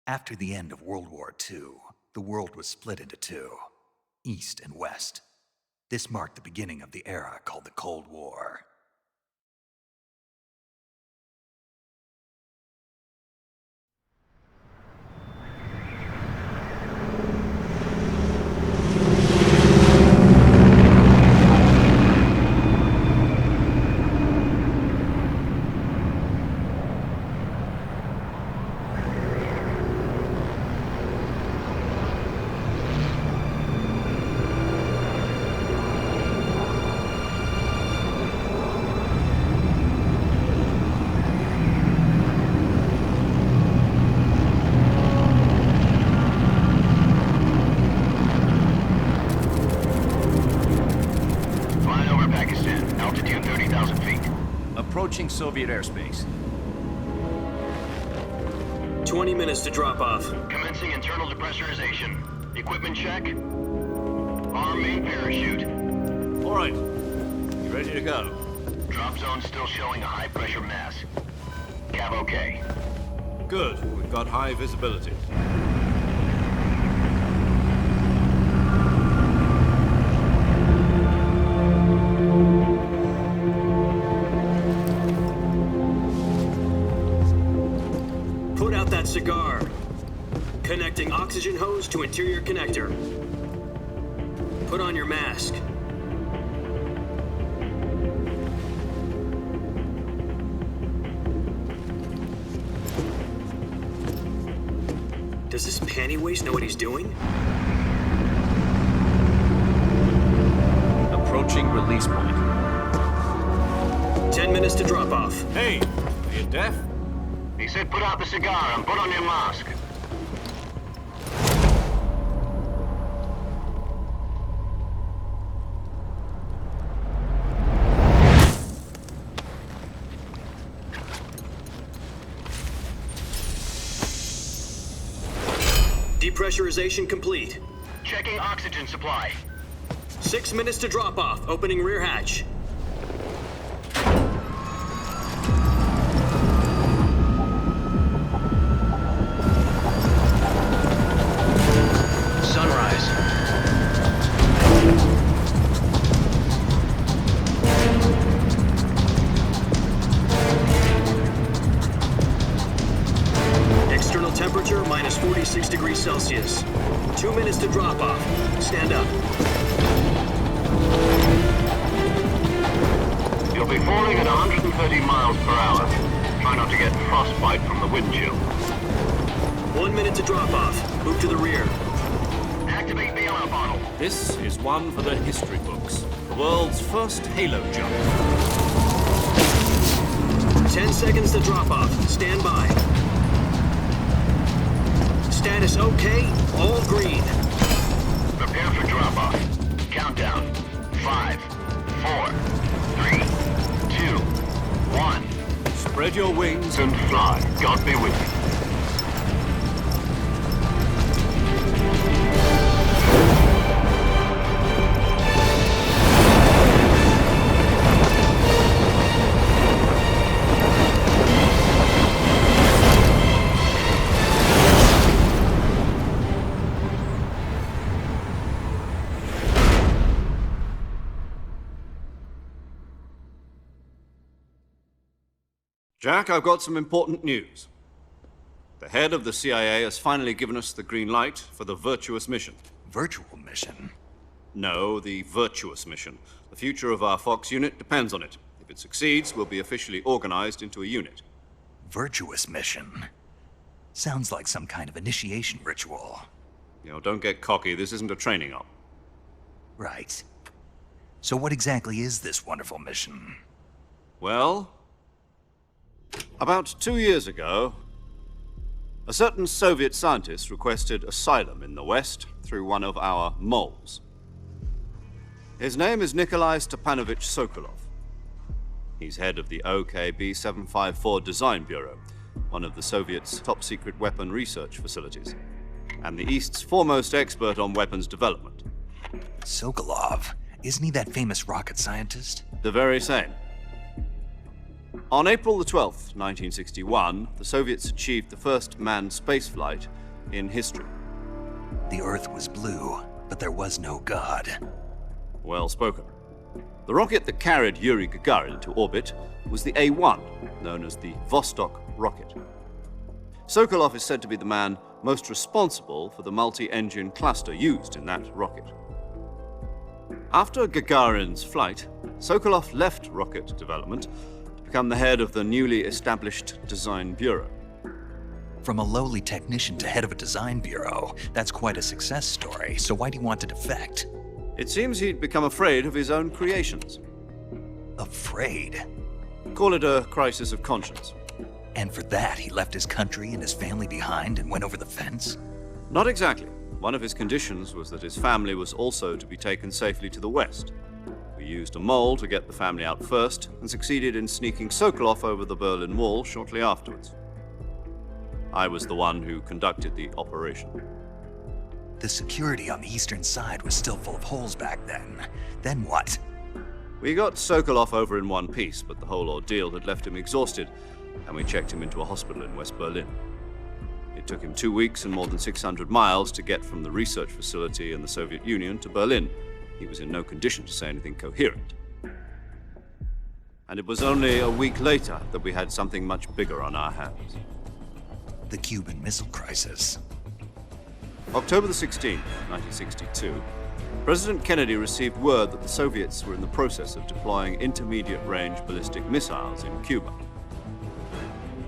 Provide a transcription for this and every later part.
After the end of World War II, the world was split into two, East and West. This marked the beginning of the era called the Cold War. Approaching Soviet airspace. 20 minutes to drop off. Commencing internal depressurization. Equipment check. Arm main parachute. All right. You ready to go? Drop zone still showing a high pressure mass. Cav okay. Good. We've got high visibility. Cigar. Connecting oxygen hose to interior connector. Put on your mask. Does this panty waste know what he's doing? Approaching release point. 10 minutes to drop off. Hey, are you deaf? He said put out the cigar and put on your mask. Depressurization complete. Checking oxygen supply. 6 minutes to drop off. Opening rear hatch. Temperature minus 46 degrees Celsius. 2 minutes to drop off. Stand up. You'll be falling at 130 miles per hour. Try not to get frostbite from the wind chill. 1 minute to drop off. Move to the rear. Activate the air bottle. This is one for the history books. The world's first halo jump. 10 seconds to drop off. Stand by. Status okay, all green. Prepare for drop-off. Countdown. 5, 4, 3, 2, 1. Spread your wings And fly. God be with you. Jack, I've got some important news. The head of the CIA has finally given us the green light for the Virtuous mission. Virtual mission? No, the Virtuous mission. The future of our Fox unit depends on it. If it succeeds, we'll be officially organized into a unit. Virtuous mission? Sounds like some kind of initiation ritual. You know, don't get cocky. This isn't a training op. Right. So what exactly is this wonderful mission? Well, about 2 years ago, a certain Soviet scientist requested asylum in the West through one of our moles. His name is Nikolai Stepanovich Sokolov. He's head of the OKB-754 Design Bureau, one of the Soviets' top-secret weapon research facilities, and the East's foremost expert on weapons development. Sokolov? Isn't he that famous rocket scientist? The very same. On April the 12th, 1961, the Soviets achieved the first manned spaceflight in history. The Earth was blue, but there was no God. Well spoken. The rocket that carried Yuri Gagarin to orbit was the A-1, known as the Vostok rocket. Sokolov is said to be the man most responsible for the multi-engine cluster used in that rocket. After Gagarin's flight, Sokolov left rocket development to become the head of the newly established Design Bureau. From a lowly technician to head of a design bureau, that's quite a success story, so why'd he want to defect? It seems he'd become afraid of his own creations. Afraid? Call it a crisis of conscience. And for that, he left his country and his family behind and went over the fence? Not exactly. One of his conditions was that his family was also to be taken safely to the west. We used a mole to get the family out first and succeeded in sneaking Sokolov over the Berlin Wall shortly afterwards. I was the one who conducted the operation. The security on the eastern side was still full of holes back then. Then what? We got Sokolov over in one piece, but the whole ordeal had left him exhausted, and we checked him into a hospital in West Berlin. It took him 2 weeks and more than 600 miles to get from the research facility in the Soviet Union to Berlin. He was in no condition to say anything coherent. And it was only a week later that we had something much bigger on our hands. The Cuban Missile Crisis. October the 16th, 1962, President Kennedy received word that the Soviets were in the process of deploying intermediate-range ballistic missiles in Cuba.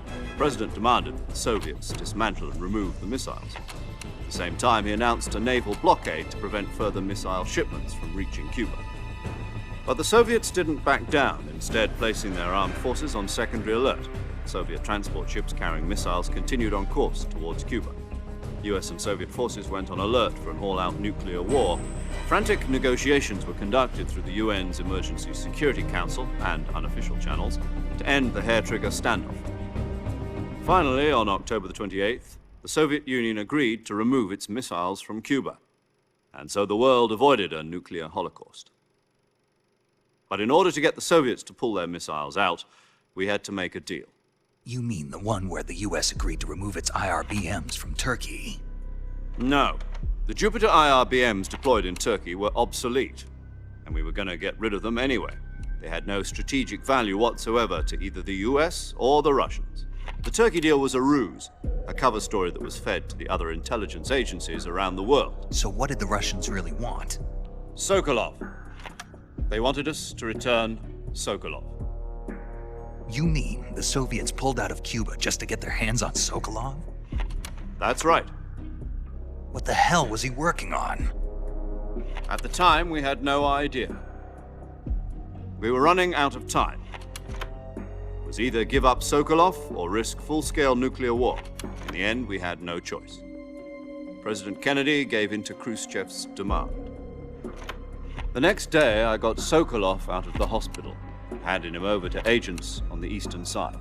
The President demanded that the Soviets dismantle and remove the missiles. At the same time, he announced a naval blockade to prevent further missile shipments from reaching Cuba. But the Soviets didn't back down, instead placing their armed forces on secondary alert. Soviet transport ships carrying missiles continued on course towards Cuba. US and Soviet forces went on alert for an all-out nuclear war. Frantic negotiations were conducted through the UN's Emergency Security Council and unofficial channels to end the hair-trigger standoff. Finally, on October the 28th, the Soviet Union agreed to remove its missiles from Cuba, and so the world avoided a nuclear holocaust. But in order to get the Soviets to pull their missiles out, we had to make a deal. You mean the one where the US agreed to remove its IRBMs from Turkey? No. The Jupiter IRBMs deployed in Turkey were obsolete, and we were going to get rid of them anyway. They had no strategic value whatsoever to either the US or the Russians. The Turkey deal was a ruse, a cover story that was fed to the other intelligence agencies around the world. So what did the Russians really want? Sokolov. They wanted us to return Sokolov. You mean the Soviets pulled out of Cuba just to get their hands on Sokolov? That's right. What the hell was he working on? At the time, we had no idea. We were running out of time. It was either give up Sokolov or risk full-scale nuclear war. In the end, we had no choice. President Kennedy gave in to Khrushchev's demand. The next day, I got Sokolov out of the hospital, handing him over to agents on the eastern side.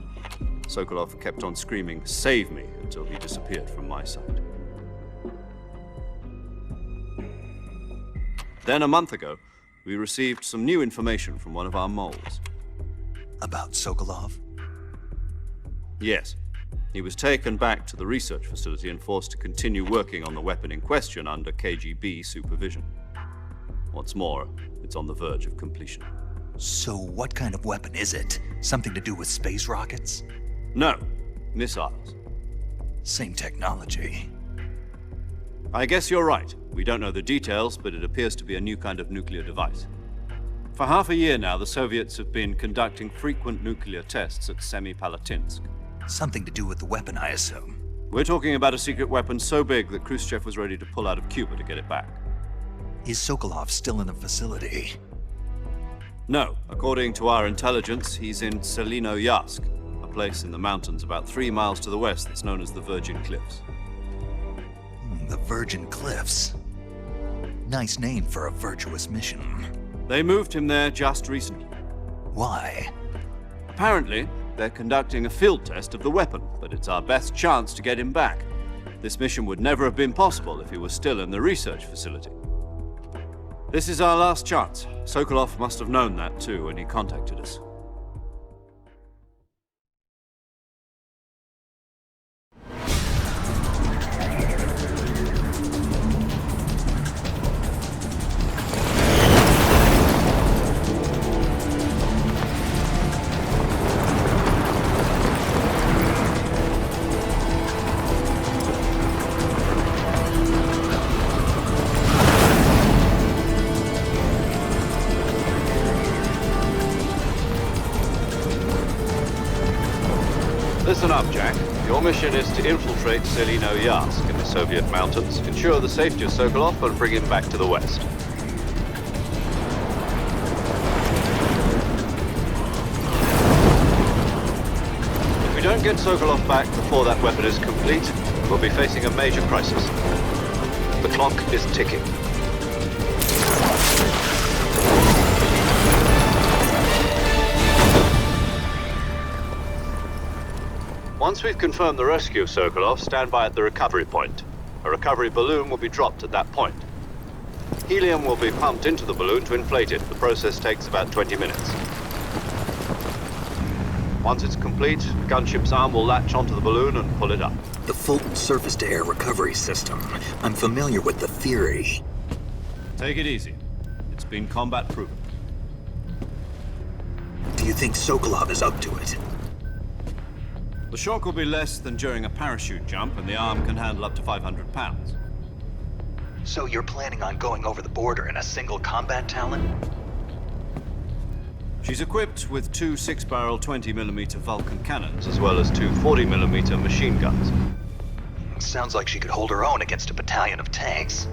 Sokolov kept on screaming, "Save me," until he disappeared from my sight. Then a month ago, we received some new information from one of our moles. About Sokolov? Yes. He was taken back to the research facility and forced to continue working on the weapon in question under KGB supervision. What's more, it's on the verge of completion. So what kind of weapon is it? Something to do with space rockets? No, missiles. Same technology. I guess you're right. We don't know the details, but it appears to be a new kind of nuclear device. For half a year now, the Soviets have been conducting frequent nuclear tests at Semipalatinsk. Something to do with the weapon, I assume. We're talking about a secret weapon so big that Khrushchev was ready to pull out of Cuba to get it back. Is Sokolov still in the facility? No. According to our intelligence, he's in Selinoyarsk, a place in the mountains about 3 miles to the west that's known as the Virgin Cliffs. The Virgin Cliffs. Nice name for a virtuous mission. They moved him there just recently. Why? Apparently, they're conducting a field test of the weapon, but it's our best chance to get him back. This mission would never have been possible if he was still in the research facility. This is our last chance. Sokolov must have known that too when he contacted us. mission is to infiltrate Selino-Yarsk in the Soviet mountains, ensure the safety of Sokolov, and bring him back to the west. If we don't get Sokolov back before that weapon is complete, we'll be facing a major crisis. The clock is ticking. Once we've confirmed the rescue of Sokolov, stand by at the recovery point. A recovery balloon will be dropped at that point. Helium will be pumped into the balloon to inflate it. The process takes about 20 minutes. Once it's complete, the gunship's arm will latch onto the balloon and pull it up. The Fulton surface-to-air recovery system. I'm familiar with the theory. Take it easy. It's been combat-proven. Do you think Sokolov is up to it? The shock will be less than during a parachute jump, and the arm can handle up to 500 pounds. So you're planning on going over the border in a single combat Talon? She's equipped with two 6-barrel 20mm Vulcan cannons, as well as two 40mm machine guns. Sounds like she could hold her own against a battalion of tanks.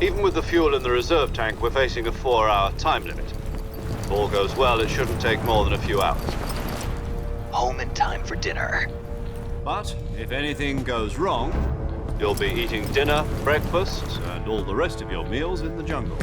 Even with the fuel in the reserve tank, we're facing a 4-hour time limit. If all goes well, it shouldn't take more than a few hours. Home in time for dinner. But if anything goes wrong, you'll be eating dinner, breakfast, and all the rest of your meals in the jungle.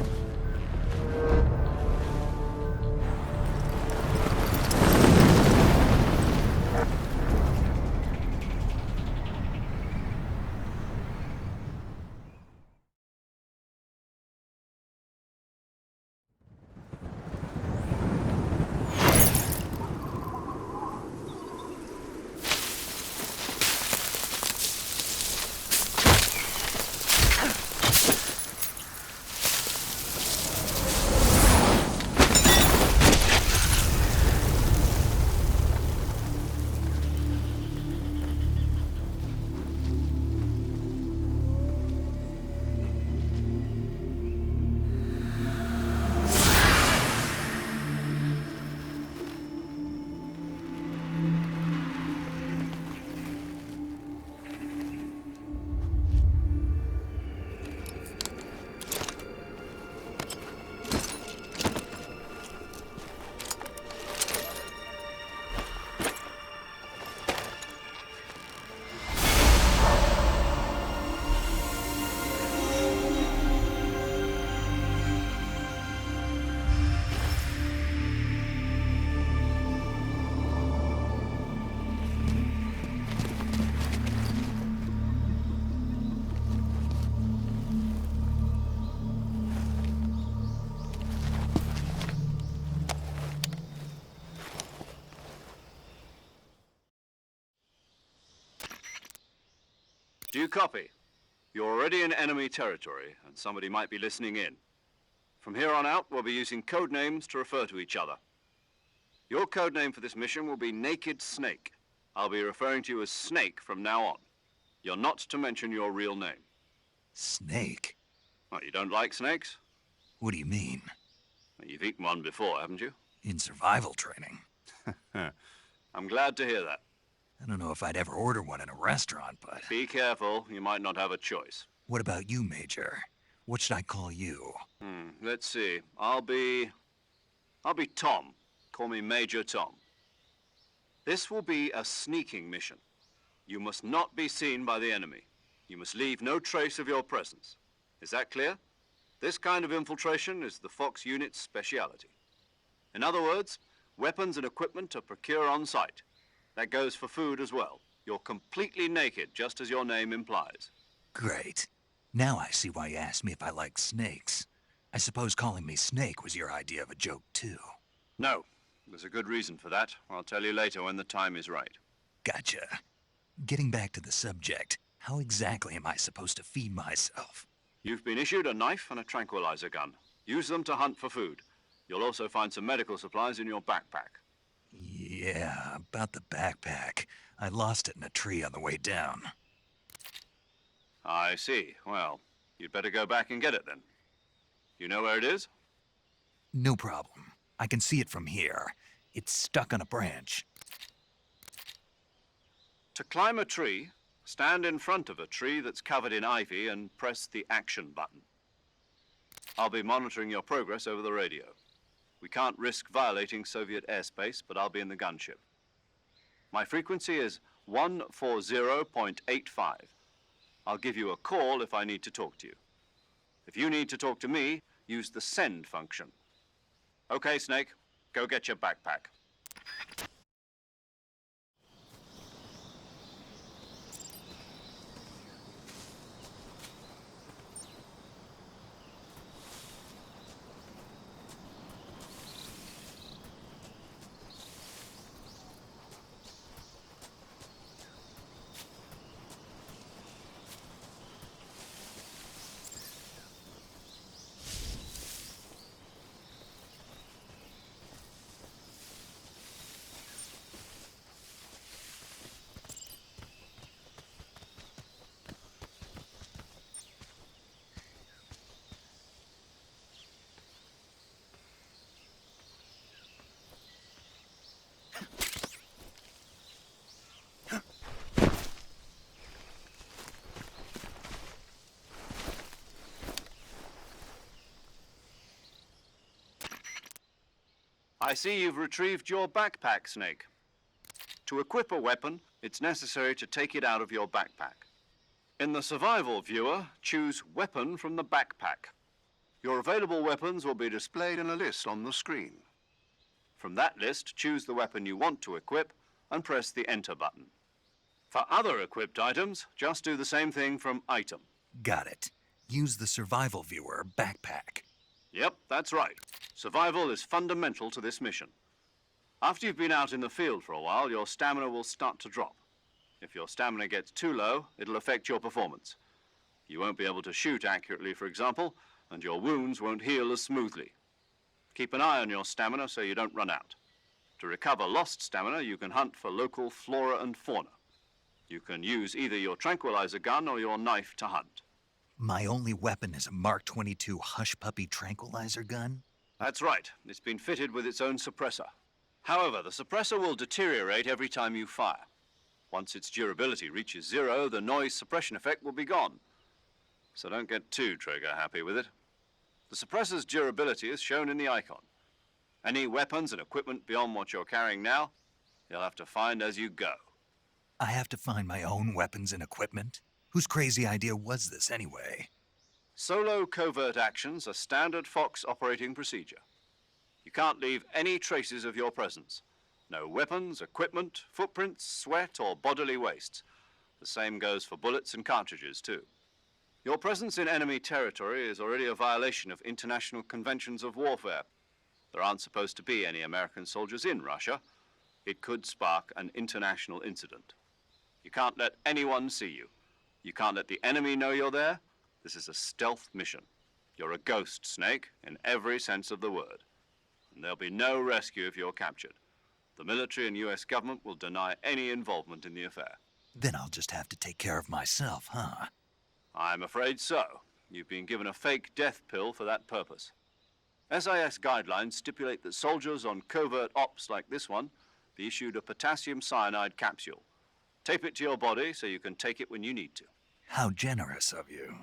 Do you copy? You're already in enemy territory, and somebody might be listening in. From here on out, we'll be using code names to refer to each other. Your code name for this mission will be Naked Snake. I'll be referring to you as Snake from now on. You're not to mention your real name. Snake? Well, you don't like snakes? What do you mean? Well, you've eaten one before, haven't you? In survival training. I'm glad to hear that. I don't know if I'd ever order one in a restaurant, but... Be careful, you might not have a choice. What about you, Major? What should I call you? Let's see. I'll be Tom. Call me Major Tom. This will be a sneaking mission. You must not be seen by the enemy. You must leave no trace of your presence. Is that clear? This kind of infiltration is the Fox unit's speciality. In other words, weapons and equipment are procured on site. That goes for food as well. You're completely naked, just as your name implies. Great. Now I see why you asked me if I like snakes. I suppose calling me Snake was your idea of a joke, too. No. There's a good reason for that. I'll tell you later when the time is right. Gotcha. Getting back to the subject, how exactly am I supposed to feed myself? You've been issued a knife and a tranquilizer gun. Use them to hunt for food. You'll also find some medical supplies in your backpack. Yeah, about the backpack. I lost it in a tree on the way down. I see. Well, you'd better go back and get it then. You know where it is? No problem. I can see it from here. It's stuck on a branch. To climb a tree, stand in front of a tree that's covered in ivy and press the action button. I'll be monitoring your progress over the radio. We can't risk violating Soviet airspace, but I'll be in the gunship. My frequency is 140.85. I'll give you a call if I need to talk to you. If you need to talk to me, use the send function. Okay, Snake, go get your backpack. I see you've retrieved your backpack, Snake. To equip a weapon, it's necessary to take it out of your backpack. In the survival viewer, choose Weapon from the backpack. Your available weapons will be displayed in a list on the screen. From that list, choose the weapon you want to equip and press the Enter button. For other equipped items, just do the same thing from Item. Got it. Use the survival viewer backpack. Yep, that's right. Survival is fundamental to this mission. After you've been out in the field for a while, your stamina will start to drop. If your stamina gets too low, it'll affect your performance. You won't be able to shoot accurately, for example, and your wounds won't heal as smoothly. Keep an eye on your stamina so you don't run out. To recover lost stamina, you can hunt for local flora and fauna. You can use either your tranquilizer gun or your knife to hunt. My only weapon is a Mark 22 Hush Puppy tranquilizer gun? That's right. It's been fitted with its own suppressor. However, the suppressor will deteriorate every time you fire. Once its durability reaches 0, the noise suppression effect will be gone. So don't get too trigger-happy with it. The suppressor's durability is shown in the icon. Any weapons and equipment beyond what you're carrying now, you'll have to find as you go. I have to find my own weapons and equipment? Whose crazy idea was this, anyway? Solo covert actions are standard Fox operating procedure. You can't leave any traces of your presence. No weapons, equipment, footprints, sweat, or bodily wastes. The same goes for bullets and cartridges, too. Your presence in enemy territory is already a violation of international conventions of warfare. There aren't supposed to be any American soldiers in Russia. It could spark an international incident. You can't let anyone see you. You can't let the enemy know you're there. This is a stealth mission. You're a ghost, Snake, in every sense of the word. And there'll be no rescue if you're captured. The military and US government will deny any involvement in the affair. Then I'll just have to take care of myself, huh? I'm afraid so. You've been given a fake death pill for that purpose. SIS guidelines stipulate that soldiers on covert ops like this one be issued a potassium cyanide capsule. Tape it to your body so you can take it when you need to. How generous of you.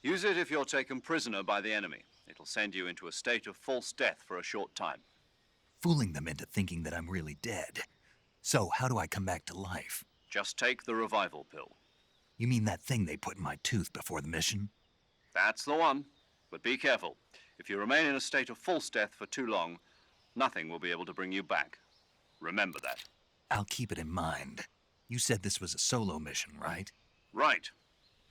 Use it if you're taken prisoner by the enemy. It'll send you into a state of false death for a short time. Fooling them into thinking that I'm really dead. So how do I come back to life? Just take the revival pill. You mean that thing they put in my tooth before the mission? That's the one. But be careful. If you remain in a state of false death for too long, nothing will be able to bring you back. Remember that. I'll keep it in mind. You said this was a solo mission, right? Right.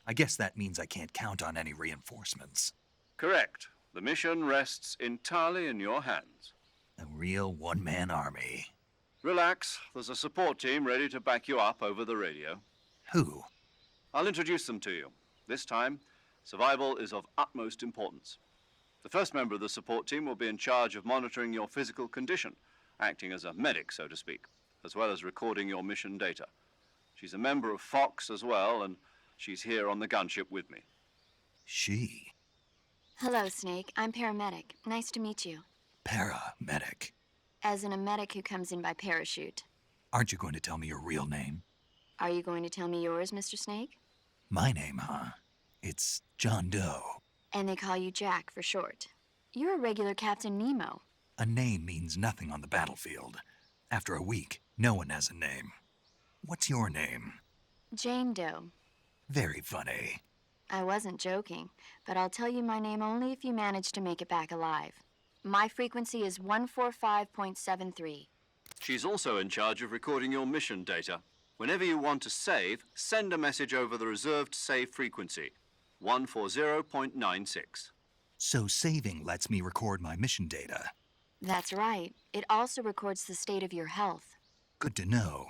I guess that means I can't count on any reinforcements. Correct. The mission rests entirely in your hands. A real one-man army. Relax. There's a support team ready to back you up over the radio. Who? I'll introduce them to you. This time, survival is of utmost importance. The first member of the support team will be in charge of monitoring your physical condition, acting as a medic, so to speak, as well as recording your mission data. She's a member of Fox as well, and she's here on the gunship with me. She? Hello, Snake. I'm paramedic. Nice to meet you. Paramedic. As in a medic who comes in by parachute. Aren't you going to tell me your real name? Are you going to tell me yours, Mr. Snake? My name, huh? It's John Doe. And they call you Jack for short. You're a regular Captain Nemo. A name means nothing on the battlefield. After a week, no one has a name. What's your name? Jane Doe. Very funny. I wasn't joking, but I'll tell you my name only if you manage to make it back alive. My frequency is 145.73. She's also in charge of recording your mission data. Whenever you want to save, send a message over the reserved save frequency, 140.96. So saving lets me record my mission data. That's right. It also records the state of your health. Good to know.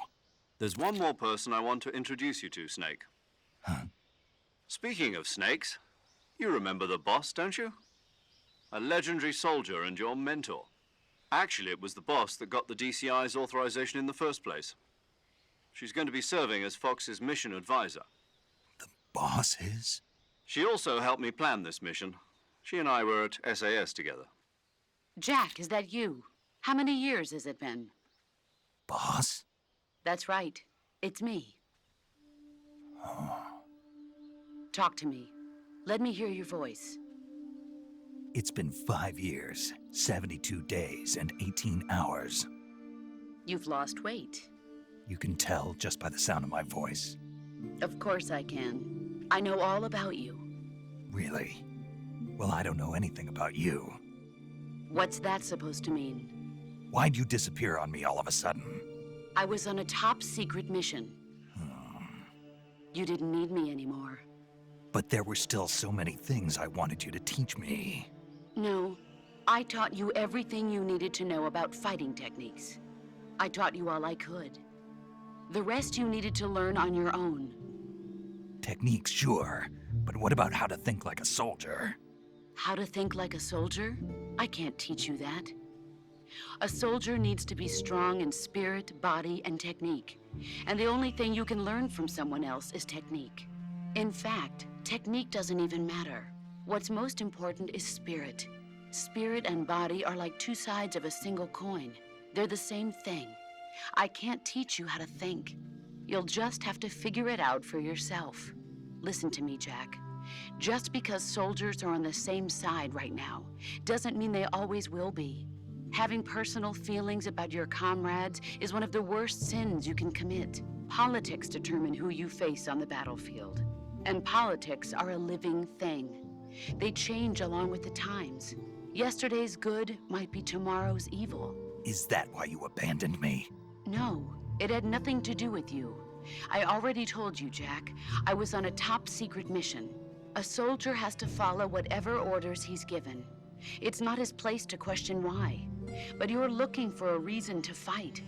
There's one more person I want to introduce you to, Snake. Huh? Speaking of snakes, you remember the boss, don't you? A legendary soldier and your mentor. Actually, it was the boss that got the DCI's authorization in the first place. She's going to be serving as Fox's mission advisor. The boss is? She also helped me plan this mission. She and I were at SAS together. Jack, is that you? How many years has it been? Boss? That's right. It's me. Talk to me. Let me hear your voice. It's been 5 years, 72 days, and 18 hours. You've lost weight. You can tell just by the sound of my voice. Of course I can. I know all about you. Really? Well, I don't know anything about you. What's that supposed to mean? Why'd you disappear on me all of a sudden? I was on a top-secret mission. You didn't need me anymore. But there were still so many things I wanted you to teach me. No, I taught you everything you needed to know about fighting techniques. I taught you all I could. The rest you needed to learn on your own. Techniques, sure. But what about how to think like a soldier? How to think like a soldier? I can't teach you that. A soldier needs to be strong in spirit, body, and technique. And the only thing you can learn from someone else is technique. In fact, technique doesn't even matter. What's most important is spirit. Spirit and body are like two sides of a single coin. They're the same thing. I can't teach you how to think. You'll just have to figure it out for yourself. Listen to me, Jack. Just because soldiers are on the same side right now doesn't mean they always will be. Having personal feelings about your comrades is one of the worst sins you can commit. Politics determine who you face on the battlefield. And politics are a living thing. They change along with the times. Yesterday's good might be tomorrow's evil. Is that why you abandoned me? No, it had nothing to do with you. I already told you, Jack. I was on a top-secret mission. A soldier has to follow whatever orders he's given. It's not his place to question why. But you're looking for a reason to fight.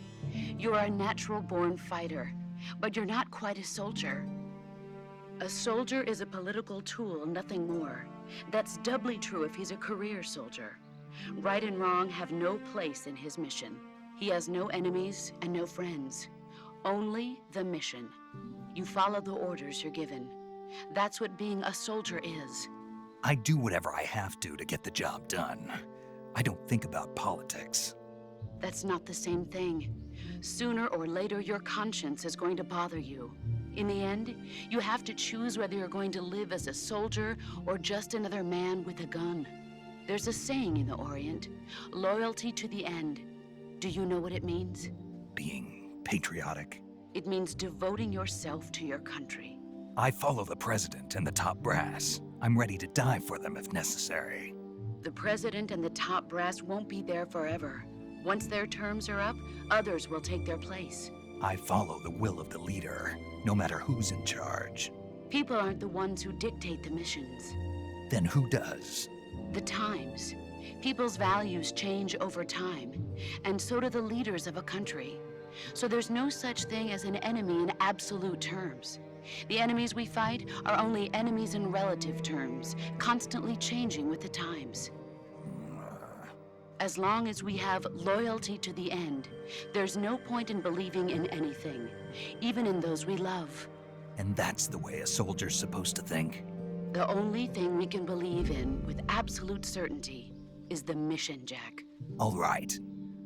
You're a natural-born fighter, but you're not quite a soldier. A soldier is a political tool, nothing more. That's doubly true if he's a career soldier. Right and wrong have no place in his mission. He has no enemies and no friends. Only the mission. You follow the orders you're given. That's what being a soldier is. I do whatever I have to get the job done. I don't think about politics. That's not the same thing. Sooner or later, your conscience is going to bother you. In the end, you have to choose whether you're going to live as a soldier or just another man with a gun. There's a saying in the Orient, loyalty to the end. Do you know what it means? Being patriotic. It means devoting yourself to your country. I follow the president and the top brass. I'm ready to die for them if necessary. The president and the top brass won't be there forever. Once their terms are up, others will take their place. I follow the will of the leader, no matter who's in charge. People aren't the ones who dictate the missions. Then who does? The times. People's values change over time, and so do the leaders of a country. So there's no such thing as an enemy in absolute terms. The enemies we fight are only enemies in relative terms, constantly changing with the times. As long as we have loyalty to the end, there's no point in believing in anything, even in those we love. And that's the way a soldier's supposed to think? The only thing we can believe in with absolute certainty is the mission, Jack. All right,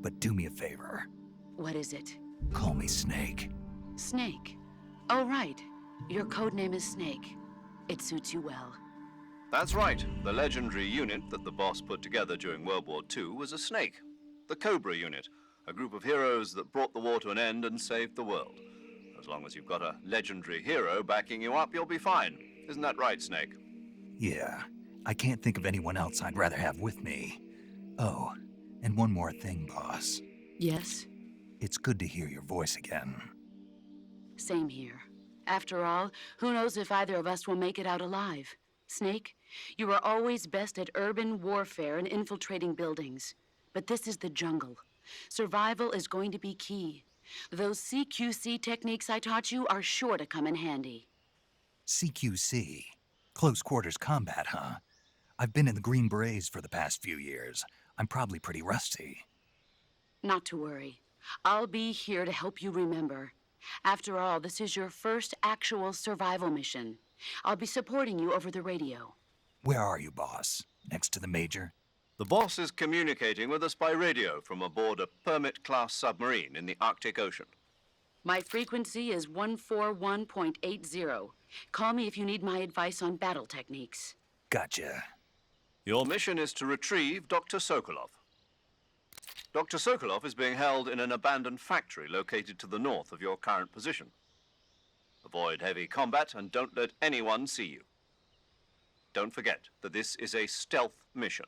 but do me a favor. What is it? Call me Snake. Snake. Oh, right. Your codename is Snake. It suits you well. That's right. The legendary unit that the boss put together during World War II was a snake. The Cobra unit, a group of heroes that brought the war to an end and saved the world. As long as you've got a legendary hero backing you up, you'll be fine. Isn't that right, Snake? Yeah, I can't think of anyone else I'd rather have with me. Oh, and one more thing, boss. Yes? It's good to hear your voice again. Same here. After all, who knows if either of us will make it out alive? Snake, you are always best at urban warfare and infiltrating buildings. But this is the jungle. Survival is going to be key. Those CQC techniques I taught you are sure to come in handy. CQC? Close quarters combat, huh? I've been in the Green Berets for the past few years. I'm probably pretty rusty. Not to worry. I'll be here to help you remember. After all, this is your first actual survival mission. I'll be supporting you over the radio. Where are you, boss? Next to the Major? The boss is communicating with us by radio from aboard a Permit-class submarine in the Arctic Ocean. My frequency is 141.80. Call me if you need my advice on battle techniques. Gotcha. Your mission is to retrieve Dr. Sokolov. Dr. Sokolov is being held in an abandoned factory located to the north of your current position. Avoid heavy combat and don't let anyone see you. Don't forget that this is a stealth mission.